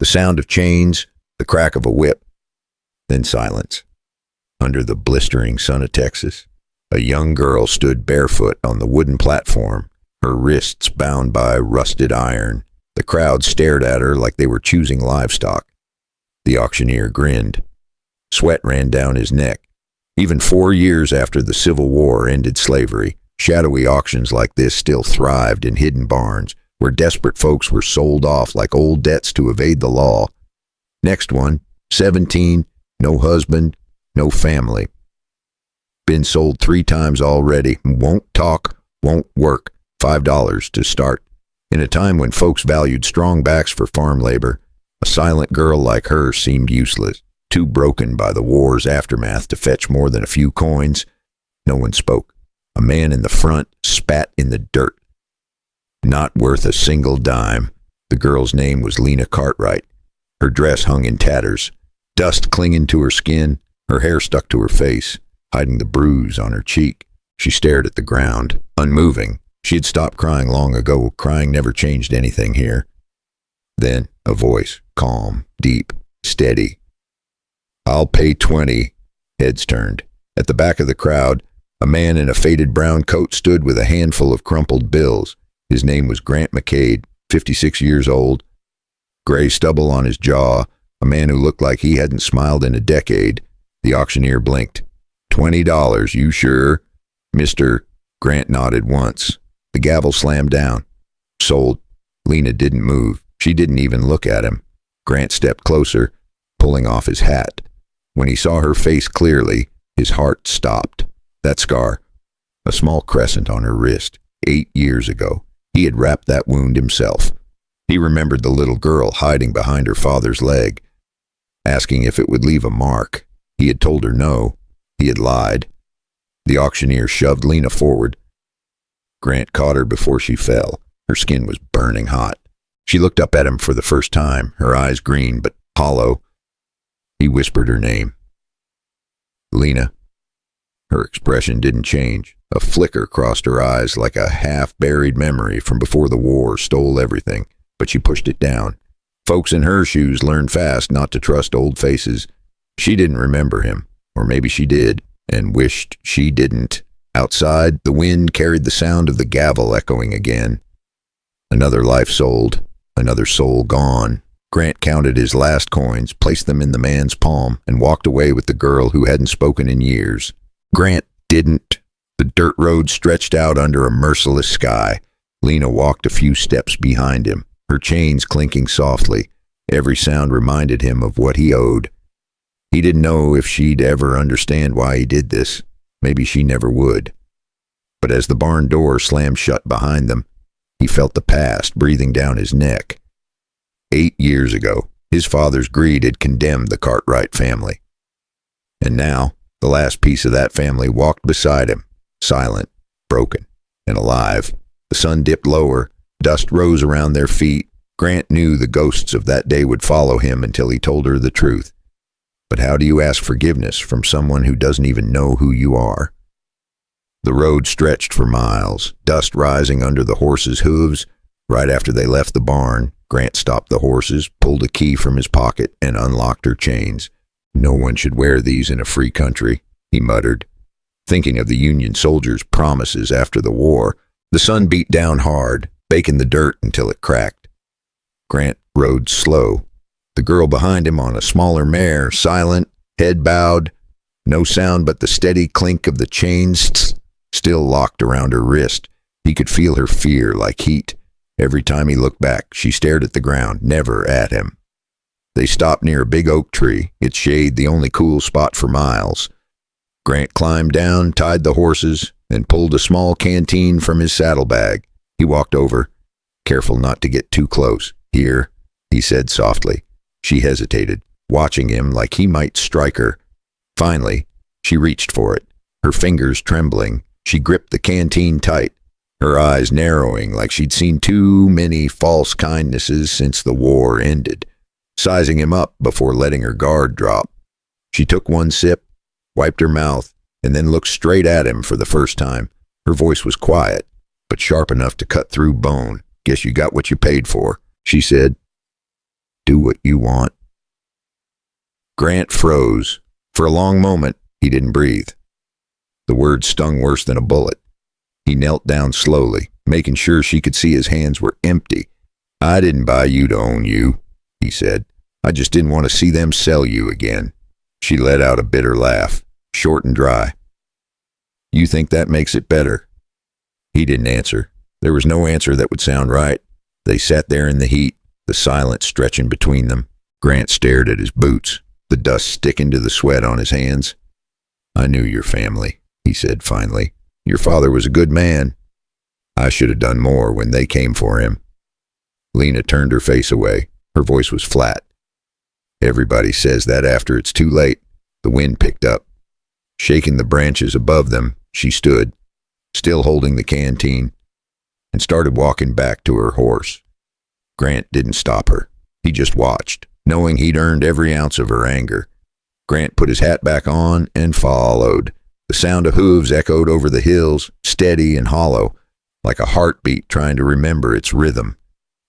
The sound of chains, the crack of a whip, then silence. Under the blistering sun of Texas, a young girl stood barefoot on the wooden platform, her wrists bound by rusted iron. The crowd stared at her like they were choosing livestock. The auctioneer grinned. Sweat ran down his neck. Even 4 years after the Civil War ended slavery, shadowy auctions like this still thrived in hidden barns, where desperate folks were sold off like old debts to evade the law. Next one, 17, no husband, no family. Been sold 3 times already, won't talk, won't work, $5 to start. In a time when folks valued strong backs for farm labor, a silent girl like her seemed useless, too broken by the war's aftermath to fetch more than a few coins. No one spoke. A man in the front spat in the dirt. Not worth a single dime. The girl's name was Lena Cartwright. Her dress hung in tatters, dust clinging to her skin, her hair stuck to her face, hiding the bruise on her cheek. She stared at the ground, unmoving. She had stopped crying long ago. Crying never changed anything here. Then a voice, calm, deep, steady. "I'll pay 20. Heads turned. At the back of the crowd, a man in a faded brown coat stood with a handful of crumpled bills. His name was Grant McCade, 56 years old. Gray stubble on his jaw, a man who looked like he hadn't smiled in a decade. The auctioneer blinked. $20, you sure? Mister. Grant nodded once. The gavel slammed down. Sold. Lena didn't move. She didn't even look at him. Grant stepped closer, pulling off his hat. When he saw her face clearly, his heart stopped. That scar, a small crescent on her wrist, 8 years ago. He had wrapped that wound himself. He remembered the little girl hiding behind her father's leg, asking if it would leave a mark. He had told her no. He had lied. The auctioneer shoved Lena forward. Grant caught her before she fell. Her skin was burning hot. She looked up at him for the first time, her eyes green but hollow. He whispered her name. Lena. Her expression didn't change. A flicker crossed her eyes like a half-buried memory from before the war stole everything, but she pushed it down. Folks in her shoes learned fast not to trust old faces. She didn't remember him, or maybe she did, and wished she didn't. Outside, the wind carried the sound of the gavel echoing again. Another life sold, another soul gone. Grant counted his last coins, placed them in the man's palm, and walked away with the girl who hadn't spoken in years. Grant didn't. The dirt road stretched out under a merciless sky. Lena walked a few steps behind him, her chains clinking softly. Every sound reminded him of what he owed. He didn't know if she'd ever understand why he did this. Maybe she never would. But as the barn door slammed shut behind them, he felt the past breathing down his neck. 8 years ago, his father's greed had condemned the Cartwright family. And now, the last piece of that family walked beside him, silent, broken, and alive. The sun dipped lower, dust rose around their feet. Grant knew the ghosts of that day would follow him until he told her the truth. But how do you ask forgiveness from someone who doesn't even know who you are? The road stretched for miles, dust rising under the horses' hooves. Right after they left the barn, Grant stopped the horses, pulled a key from his pocket, and unlocked her chains. No one should wear these in a free country, he muttered, thinking of the Union soldiers' promises after the war. The sun beat down hard, baking the dirt until it cracked. Grant rode slow. The girl behind him on a smaller mare, silent, head bowed, no sound but the steady clink of the chains still locked around her wrist. He could feel her fear like heat. Every time he looked back, she stared at the ground, never at him. They stopped near a big oak tree, its shade the only cool spot for miles. Grant climbed down, tied the horses, and pulled a small canteen from his saddlebag. He walked over, careful not to get too close. "Here," he said softly. She hesitated, watching him like he might strike her. Finally, she reached for it, her fingers trembling. She gripped the canteen tight, her eyes narrowing like she'd seen too many false kindnesses since the war ended, sizing him up before letting her guard drop. She took one sip, wiped her mouth, and then looked straight at him for the first time. Her voice was quiet, but sharp enough to cut through bone. "Guess you got what you paid for," she said. Do what you want. Grant froze. For a long moment, he didn't breathe. The words stung worse than a bullet. He knelt down slowly, making sure she could see his hands were empty. I didn't buy you to own you, he said. I just didn't want to see them sell you again. She let out a bitter laugh, short and dry. You think that makes it better? He didn't answer. There was no answer that would sound right. They sat there in the heat, the silence stretching between them. Grant stared at his boots, the dust sticking to the sweat on his hands. I knew your family, he said finally. Your father was a good man. I should have done more when they came for him. Lena turned her face away. Her voice was flat. Everybody says that after it's too late. The wind picked up. Shaking the branches above them, she stood, still holding the canteen, and started walking back to her horse. Grant didn't stop her. He just watched, knowing he'd earned every ounce of her anger. Grant put his hat back on and followed. The sound of hooves echoed over the hills, steady and hollow, like a heartbeat trying to remember its rhythm.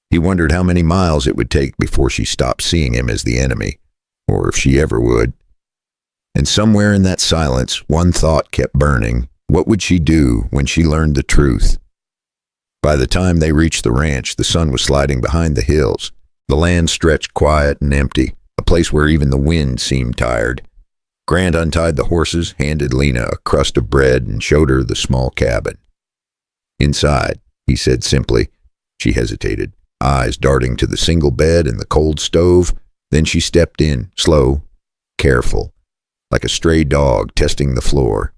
He wondered how many miles it would take before she stopped seeing him as the enemy, or if she ever would. And somewhere in that silence, one thought kept burning. What would she do when she learned the truth? By the time they reached the ranch, the sun was sliding behind the hills. The land stretched quiet and empty, a place where even the wind seemed tired. Grant untied the horses, handed Lena a crust of bread, and showed her the small cabin. Inside, he said simply. She hesitated, eyes darting to the single bed and the cold stove. Then she stepped in, slow, careful, like a stray dog testing the floor.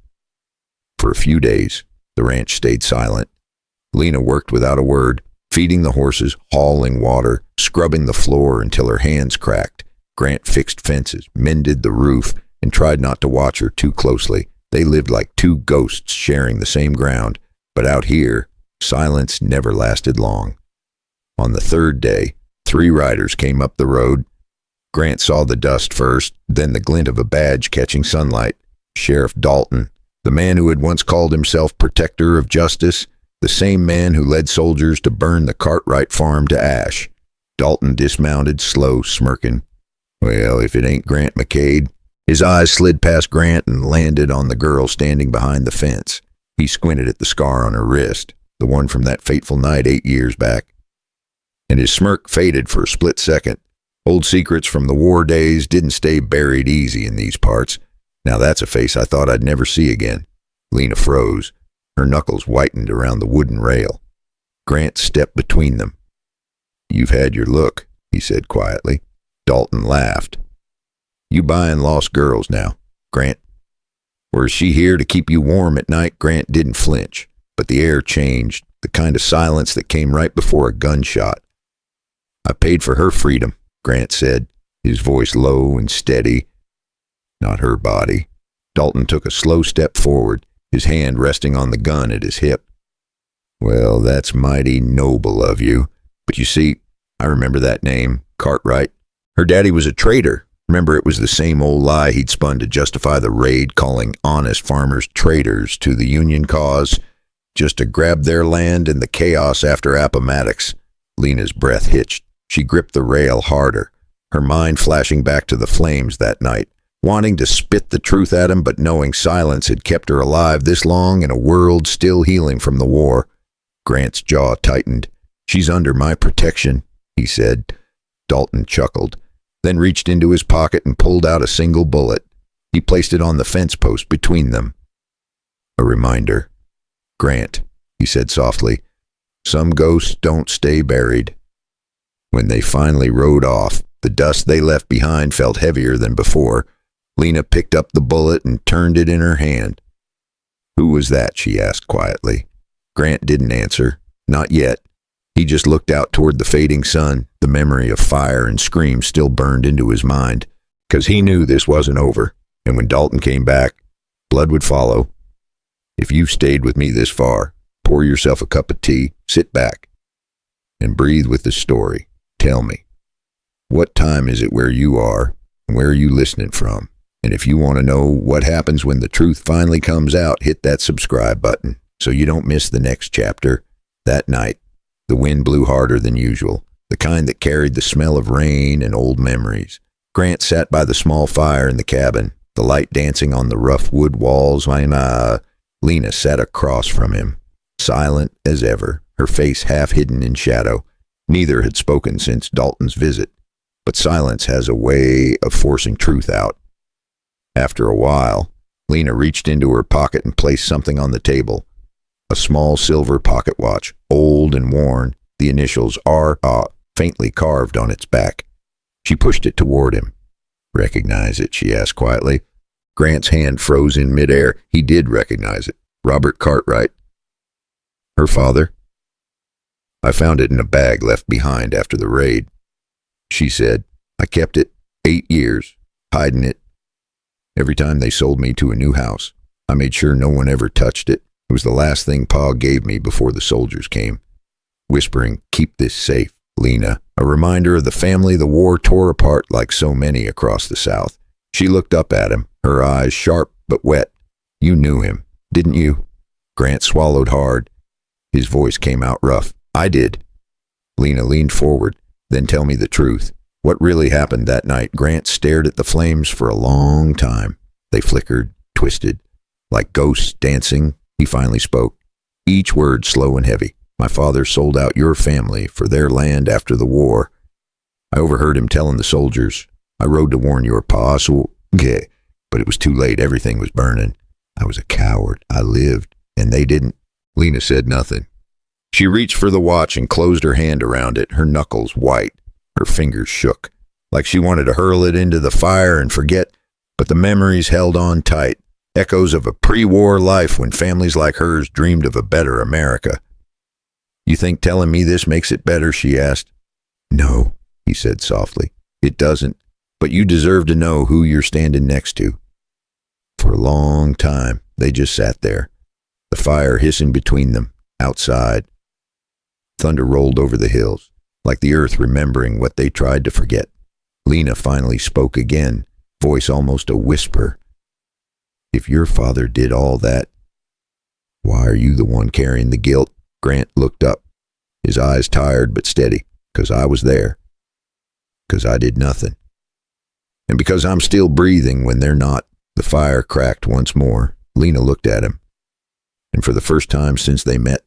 For a few days, the ranch stayed silent. Lena worked without a word, feeding the horses, hauling water, scrubbing the floor until her hands cracked. Grant fixed fences, mended the roof, and tried not to watch her too closely. They lived like two ghosts sharing the same ground. But out here, silence never lasted long. On the third day, 3 riders came up the road. Grant saw the dust first, then the glint of a badge catching sunlight. Sheriff Dalton, the man who had once called himself protector of justice, the same man who led soldiers to burn the Cartwright farm to ash. Dalton dismounted, slow, smirking. Well, if it ain't Grant McCade. His eyes slid past Grant and landed on the girl standing behind the fence. He squinted at the scar on her wrist, the one from that fateful night 8 years back. And his smirk faded for a split second. Old secrets from the war days didn't stay buried easy in these parts. Now that's a face I thought I'd never see again. Lena froze. Her knuckles whitened around the wooden rail. Grant stepped between them. You've had your look, he said quietly. Dalton laughed. You buying lost girls now, Grant. Or is she here to keep you warm at night? Grant didn't flinch, but the air changed, the kind of silence that came right before a gunshot. I paid for her freedom, Grant said, his voice low and steady. Not her body. Dalton took a slow step forward, his hand resting on the gun at his hip. Well, that's mighty noble of you. But you see, I remember that name, Cartwright. Her daddy was a traitor. Remember, it was the same old lie he'd spun to justify the raid, calling honest farmers traitors to the Union cause, just to grab their land and the chaos after Appomattox. Lena's breath hitched. She gripped the rail harder, her mind flashing back to the flames that night, wanting to spit the truth at him, but knowing silence had kept her alive this long in a world still healing from the war. Grant's jaw tightened. She's under my protection, he said. Dalton chuckled, then reached into his pocket and pulled out a single bullet. He placed it on the fence post between them. A reminder. Grant, he said softly, some ghosts don't stay buried. When they finally rode off, the dust they left behind felt heavier than before. Lena picked up the bullet and turned it in her hand. Who was that? She asked quietly. Grant didn't answer. Not yet. He just looked out toward the fading sun. The memory of fire and screams still burned into his mind, because he knew this wasn't over, and when Dalton came back, blood would follow. If you've stayed with me this far, pour yourself a cup of tea, sit back, and breathe with the story. Tell me, what time is it where you are, and where are you listening from? And if you want to know what happens when the truth finally comes out, hit that subscribe button so you don't miss the next chapter. That night, the wind blew harder than usual. the kind that carried the smell of rain and old memories. Grant sat by the small fire in the cabin, the light dancing on the rough wood walls. Lena sat across from him, silent as ever, her face half hidden in shadow. Neither had spoken since Dalton's visit, but silence has a way of forcing truth out. After a while, Lena reached into her pocket and placed something on the table. A small silver pocket watch, old and worn, the initials R.A. faintly carved on its back. She pushed it toward him. "Recognize it?" she asked quietly. Grant's hand froze in midair. He did recognize it. Robert Cartwright. Her father? "I found it in a bag left behind after the raid," she said. "I kept it 8 years, hiding it. Every time they sold me to a new house, I made sure no one ever touched it. It was the last thing Pa gave me before the soldiers came." Whispering, "Keep this safe, Lena," a reminder of the family the war tore apart like so many across the South. She looked up at him, her eyes sharp but wet. "You knew him, didn't you?" Grant swallowed hard. His voice came out rough. "I did." Lena leaned forward. "Then tell me the truth. What really happened that night?" Grant stared at the flames for a long time. They flickered, twisted, like ghosts dancing. He finally spoke, each word slow and heavy. "My father sold out your family for their land after the war. I overheard him telling the soldiers. I rode to warn your pa, but it was too late. Everything was burning. I was a coward. I lived, and they didn't." Lena said nothing. She reached for the watch and closed her hand around it, her knuckles white. Her fingers shook, like she wanted to hurl it into the fire and forget, but the memories held on tight, echoes of a pre-war life when families like hers dreamed of a better America. "You think telling me this makes it better?" she asked. "No," he said softly. "It doesn't, but you deserve to know who you're standing next to." For a long time, they just sat there, the fire hissing between them, outside. Thunder rolled over the hills, like the earth remembering what they tried to forget. Lena finally spoke again, voice almost a whisper. "If your father did all that, why are you the one carrying the guilt?" Grant looked up, his eyes tired but steady. "'Cause I was there. 'Cause I did nothing. And because I'm still breathing when they're not." The fire cracked once more. Lena looked at him, and for the first time since they met,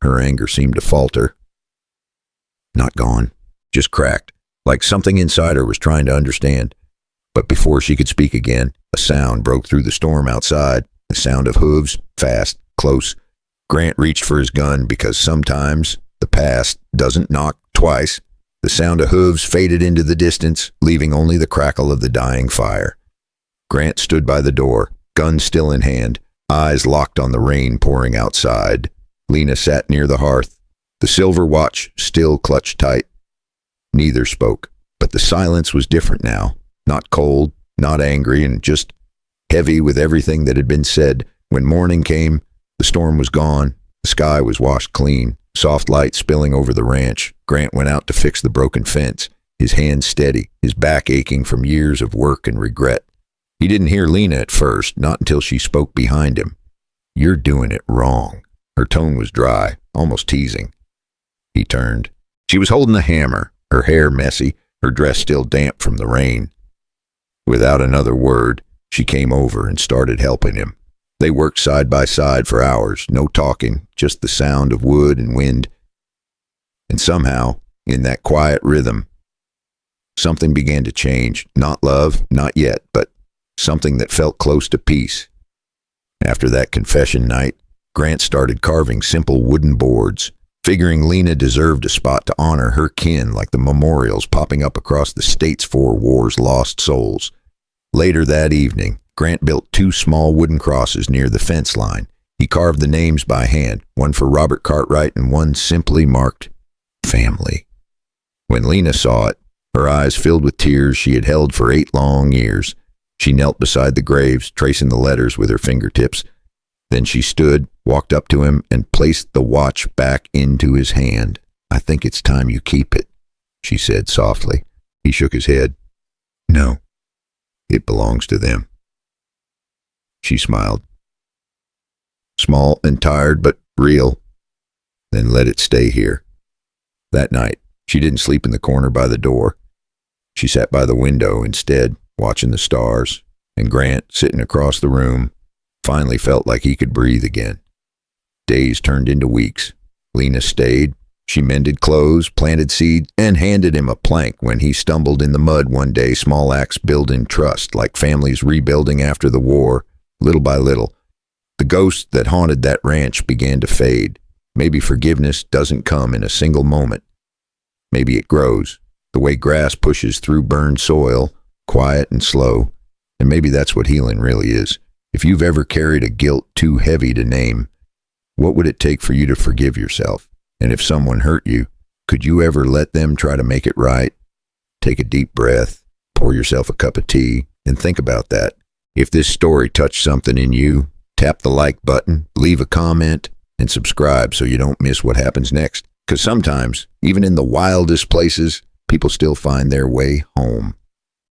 her anger seemed to falter. Not gone, just cracked, like something inside her was trying to understand. But before she could speak again, a sound broke through the storm outside, the sound of hooves, fast, close. Grant reached for his gun because sometimes the past doesn't knock twice. The sound of hooves faded into the distance, leaving only the crackle of the dying fire. Grant stood by the door, gun still in hand, eyes locked on the rain pouring outside. Lena sat near the hearth, the silver watch still clutched tight. Neither spoke, but the silence was different now, not cold, not angry, and just heavy with everything that had been said. When morning came, the storm was gone, the sky was washed clean, soft light spilling over the ranch. Grant went out to fix the broken fence, his hands steady, his back aching from years of work and regret. He didn't hear Lena at first, not until she spoke behind him. "You're doing it wrong." Her tone was dry, almost teasing. He turned. She was holding a hammer, her hair messy, her dress still damp from the rain. Without another word, she came over and started helping him. They worked side by side for hours, no talking, just the sound of wood and wind. And somehow, in that quiet rhythm, something began to change. Not love, not yet, but something that felt close to peace. After that confession night, Grant started carving simple wooden boards, figuring Lena deserved a spot to honor her kin like the memorials popping up across the states for war's lost souls. Later that evening, Grant built 2 small wooden crosses near the fence line. He carved the names by hand, one for Robert Cartwright and one simply marked family. When Lena saw it, her eyes filled with tears she had held for 8 long years. She knelt beside the graves, tracing the letters with her fingertips. Then she stood, walked up to him, and placed the watch back into his hand. "I think it's time you keep it," she said softly. He shook his head. "No, it belongs to them." She smiled. Small and tired, but real. "Then let it stay here." That night, She didn't sleep in the corner by the door. She sat by the window instead, watching the stars, and Grant, sitting across the room, finally felt like he could breathe again. Days turned into weeks. Lena stayed. She mended clothes, planted seeds, and handed him a plank when he stumbled in the mud one day, small acts building trust, like families rebuilding after the war, little by little. The ghost that haunted that ranch began to fade. Maybe forgiveness doesn't come in a single moment. Maybe it grows, the way grass pushes through burned soil, quiet and slow. And maybe that's what healing really is. If you've ever carried a guilt too heavy to name, what would it take for you to forgive yourself? And if someone hurt you, could you ever let them try to make it right? Take a deep breath, pour yourself a cup of tea, and think about that. If this story touched something in you, tap the like button, leave a comment, and subscribe so you don't miss what happens next. Because sometimes, even in the wildest places, people still find their way home.